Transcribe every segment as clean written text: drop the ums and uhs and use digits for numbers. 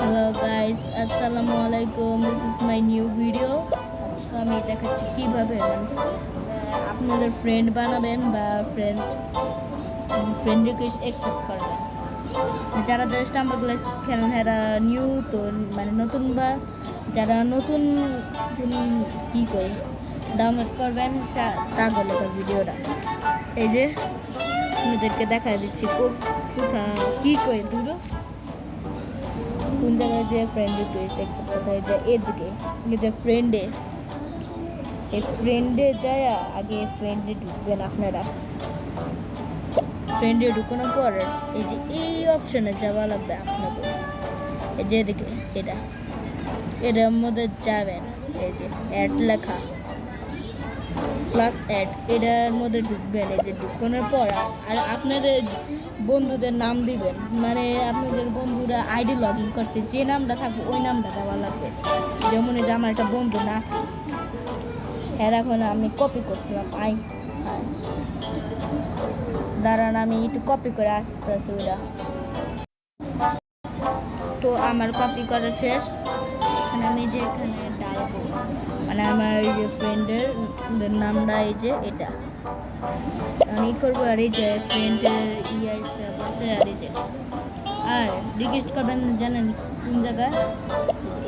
Hello guys, আসসালামু আলাইকুম। This is my new video. আমি দেখাচ্ছি কীভাবে আপনাদের ফ্রেন্ড বানাবেন বা ফ্রেন্ড রিকোয়েস্ট অ্যাকসেপ্ট করবেন। যারা যারা স্টাম্বল গ্লাস খেলেন এরা নিউ তো নতুন, বা যারা নতুন কী করে ডাউনলোড করবেন তা বলে ভিডিওটা। এই যে আপনাদেরকে দেখা দিচ্ছি কোথায় কী করে দূর কোন জায়গায় যে ফ্রেন্ড রিকোয়েস্ট অ্যাকসেপ্ট কোথায় যায় এদিকে যে ফ্রেন্ডে যায় আগে ফ্রেন্ডে ঢুকবেন আপনারা। ফ্রেন্ডে ঢুকানোর পর এই অপশানে যাওয়া লাগবে আপনাকে। এই যে এদিকে এটার মধ্যে যাবেন, এই যে অ্যাড লেখা প্লাস অ্যাড, এটার মধ্যে ঢুকবেন। এই যে ঢুকানোর পর আর আপনাদের বন্ধুদের নাম দিবেন, আপনাদের বন্ধুরা আইডি লগ ইন করছে যে নামটা থাকবে ওই নামটা দেওয়া লাগবে। যেমন যে আমার একটা বন্ধু না এখন আমি কপি করছিলাম দাঁড়ান আমি একটু কপি করে আসতেছি ওরা। তো আমার কপি করা শেষ। আমি যে এখানে ডালবো আমার এই যে ফ্রেন্ডের নামটা এই যে এটা আমি করবো। আর এই যে ফ্রেন্ডের বসে আর এই যে আর রিকোয়েস্ট করবেন জানেন কোন জায়গায়,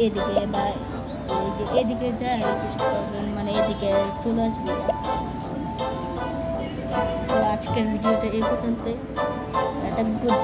এদিকে বা এই যে এদিকে যায় রিকোয়েস্ট করবেন, এদিকে চলে আসবে। তো আজকের ভিডিওতে এই পর্যন্ত। একটা গুড